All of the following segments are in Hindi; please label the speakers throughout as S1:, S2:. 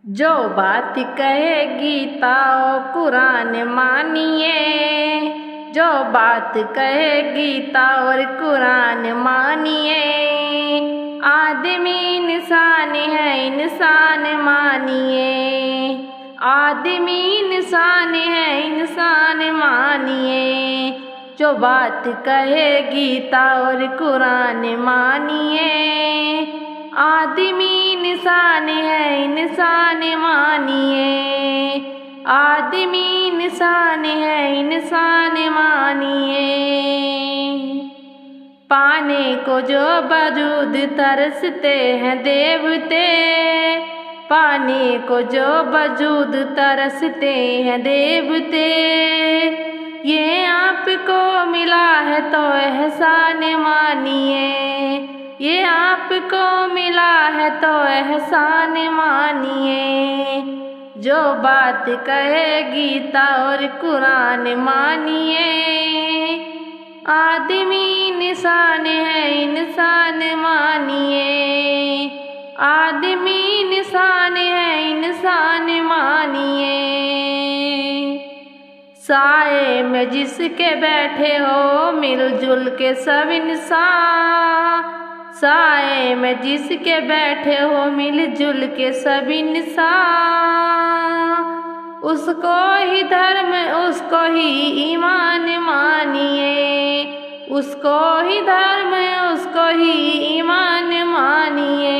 S1: जो बात कहे गीता और कुरान मानिए। जो बात कहे गीता और कुरान मानिए। आदमी इंसान है, इंसान मानिए। आदमी इंसान है, इंसान मानिए। जो बात कहे गीता और कुरान मानिए। आदमी इंसान है, इंसान मानिए। आदमी इंसान है, इंसान मानिए। पाने को जो वजूद तरसते हैं देवते। पाने को जो वजूद तरसते हैं देवते। ये आपको मिला है तो एहसान मानिए। ये आपको मिला है तो एहसान मानिए। जो बात कहे गीता और कुरान मानिए। आदमी इंसान है, इंसान मानिए। आदमी इंसान है, इंसान मानिए। साए में जिसके बैठे हो मिलजुल के सब इंसान। साए में जिसके बैठे हो मिलजुल के सब इंसान। उसको ही धर्म, उसको ही ईमान मानिए। उसको ही धर्म, उसको ही ईमान मानिए।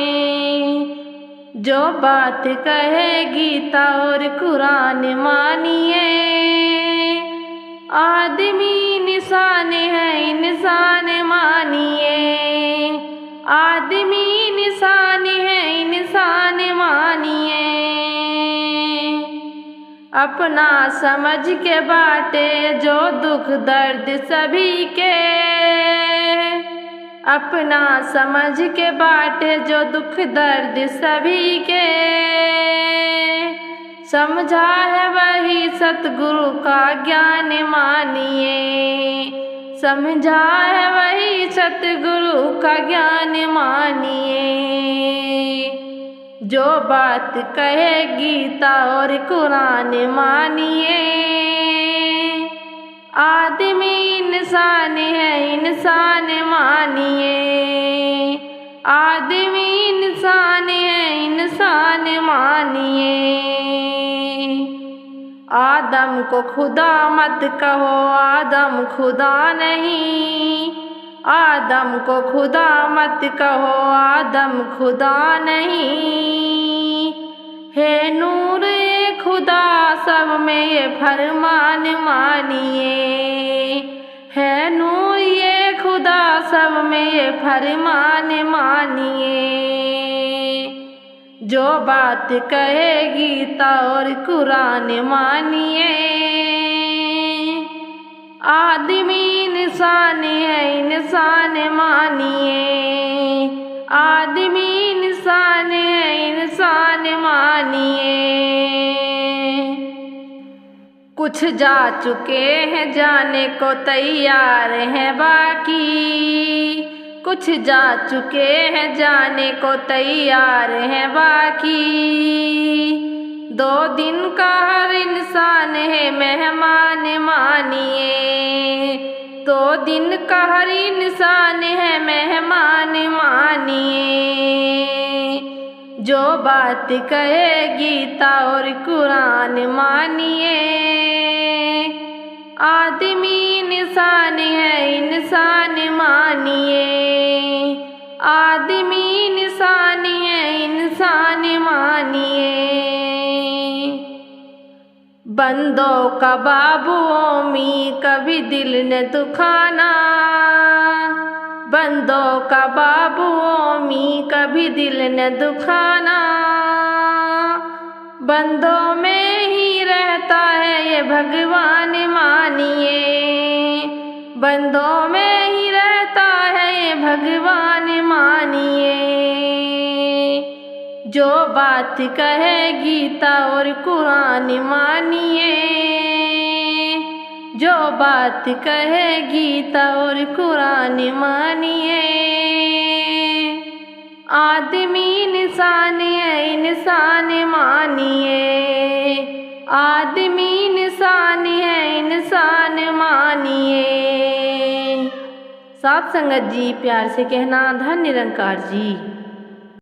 S1: जो बात कहे गीता और कुरान मानिए। आदमी इंसान है, इंसान मानिए। आदमी इंसान है, इंसान मानिए। अपना समझ के बाटे जो दुख दर्द सभी के। अपना समझ के बाटे जो दुख दर्द सभी के। समझा है वही सतगुरु का ज्ञान मानिए। समझा है वही सतगुरु का ज्ञान मानिए। जो बात कहे गीता और कुरान मानिए। आदमी इंसान है, इंसान मानिए। आदमी इंसान है, इंसान मानिए। आदम को खुदा मत कहो, आदम खुदा नहीं। आदम को खुदा मत कहो, आदम खुदा नहीं। है नूर खुदा सब में ये फरमान मानिए। है नूर ये खुदा सब में ये फरमान मानिए। जो बात कहे गीता और कुरान मानिए। आदमी इंसान है, इंसान मानिए। आदमी इंसान है, इंसान मानिए। कुछ जा चुके हैं जाने को तैयार हैं बाकी। कुछ जा चुके हैं जाने को तैयार हैं बाकी। 2 दिन का हर इंसान है मेहमान मानिए। 2 दिन का हर इंसान है मेहमान मानिए। जो बात कहे गीता और कुरान मानिए। आदमी इंसान है, इंसान मानिए। आदमी इंसान है, इंसान मानिए। बंदों का बाबू ओमी कभी दिल न दुखाना। बंदों का बाबू ओमी कभी दिल न दुखाना। बंदों में ही रहता है ये भगवान मानिए। बंदों में ही रहता है ये भगवान मानिए। जो बात कहे गीता और कुरान मानिए। जो बात कहे गीता और कुरान मानिए। आदमी इंसान है, इंसान मानिए। मानिए, आदमी इंसान है इंसान मानिए। साथ संगत जी प्यार से कहना धन निरंकार जी।